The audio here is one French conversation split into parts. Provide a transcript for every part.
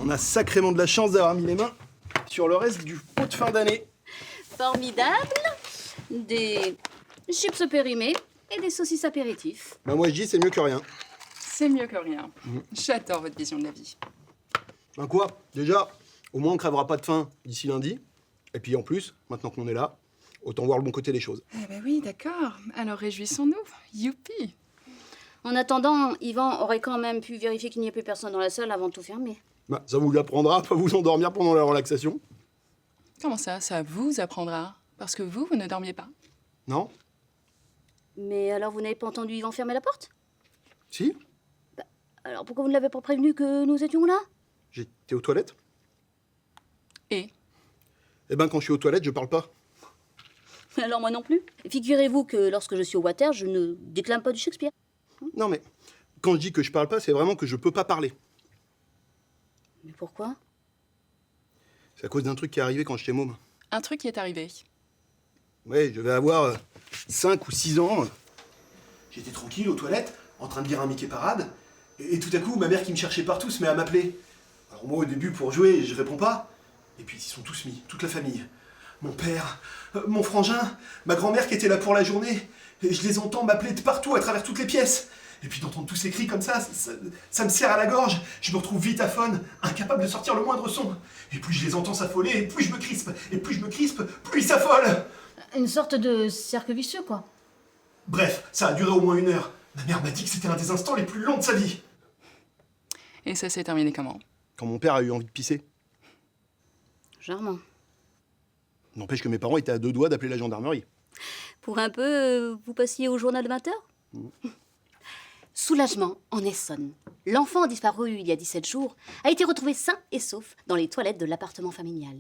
On a sacrément de la chance d'avoir mis les mains sur le reste du pot de fin d'année. Formidable. Des chips périmés et des saucisses apéritifs. Bah moi je dis c'est mieux que rien. C'est mieux que rien. J'adore votre vision de la vie. Ben quoi? Déjà, au moins on crèvera pas de faim d'ici lundi. Et puis en plus, maintenant qu'on est là, autant voir le bon côté des choses. Eh ben oui, d'accord. Alors réjouissons-nous. Youpi. En attendant, Yvan aurait quand même pu vérifier qu'il n'y ait plus personne dans la salle avant de tout fermer. Bah, ça vous apprendra à pas vous endormir pendant la relaxation. Comment ça? Ça vous apprendra? Parce que vous ne dormiez pas. Non? Mais alors vous n'avez pas entendu Yvan fermer la porte? Si? Alors pourquoi vous ne l'avez pas prévenu que nous étions là? J'étais aux toilettes. Et? Eh ben quand je suis aux toilettes, je parle pas. Alors moi non plus. Figurez-vous que lorsque je suis au water, je ne déclame pas du Shakespeare. Non mais, quand je dis que je parle pas, c'est vraiment que je peux pas parler. Mais pourquoi? C'est à cause d'un truc qui est arrivé quand j'étais môme. Un truc qui est arrivé. Ouais, je devais avoir 5 ou 6 ans. J'étais tranquille aux toilettes, en train de lire un Mickey Parade, et tout à coup, ma mère qui me cherchait partout se met à m'appeler. Alors moi, au début, pour jouer, je réponds pas. Et puis ils s'y sont tous mis, toute la famille. Mon père, mon frangin, ma grand-mère qui était là pour la journée. Et je les entends m'appeler de partout, à travers toutes les pièces. Et puis d'entendre tous ces cris comme ça me serre à la gorge. Je me retrouve vite aphone, incapable de sortir le moindre son. Et plus je les entends s'affoler, et plus je me crispe. Et plus je me crispe, plus ils s'affolent. Une sorte de cercle vicieux, quoi. Bref, ça a duré au moins 1 heure. Ma mère m'a dit que c'était un des instants les plus longs de sa vie. Et ça s'est terminé comment? Quand mon père a eu envie de pisser. Charmant. N'empêche que mes parents étaient à 2 doigts d'appeler la gendarmerie. Pour un peu, vous passiez au journal de 20 heures? Soulagement en Essonne. L'enfant disparu il y a 17 jours a été retrouvé sain et sauf dans les toilettes de l'appartement familial.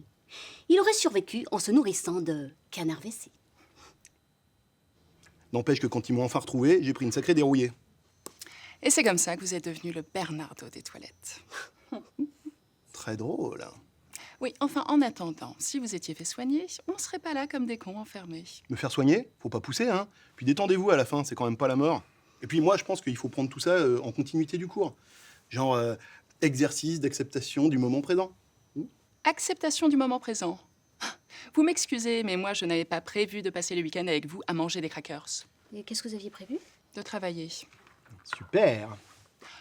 Il aurait survécu en se nourrissant de canard WC. N'empêche que quand ils m'ont enfin retrouvé, j'ai pris une sacrée dérouillée. Et c'est comme ça que vous êtes devenu le Bernardo des toilettes. Très drôle. Oui, enfin, en attendant, si vous étiez fait soigner, on serait pas là comme des cons enfermés. Me faire soigner, faut pas pousser, hein. Puis détendez-vous à la fin, c'est quand même pas la mort. Et puis moi, je pense qu'il faut prendre tout ça en continuité du cours. Genre exercice d'acceptation du moment présent. Acceptation du moment présent. Vous m'excusez, mais moi, je n'avais pas prévu de passer le week-end avec vous à manger des crackers. Et qu'est-ce que vous aviez prévu? De travailler. Super.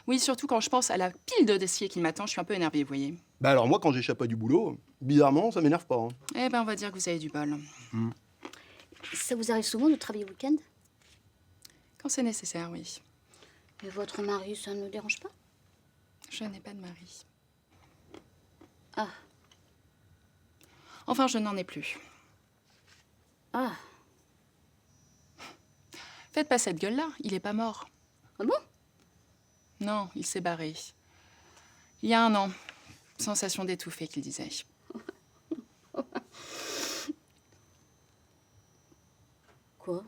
Oui, surtout quand je pense à la pile de dossiers qui m'attend, je suis un peu énervée, vous voyez. Bah alors moi, quand j'échappe pas du boulot, bizarrement, ça m'énerve pas. Hein. Eh ben, on va dire que vous avez du bol. Ça vous arrive souvent de travailler le week-end? Quand c'est nécessaire, oui. Et votre mari, ça ne le dérange pas? Je n'ai pas de mari. Ah. Enfin, je n'en ai plus. Ah. Faites pas cette gueule-là, il est pas mort. Ah bon? Non, il s'est barré. Il y a 1 an. Sensation d'étouffer, qu'il disait. Quoi?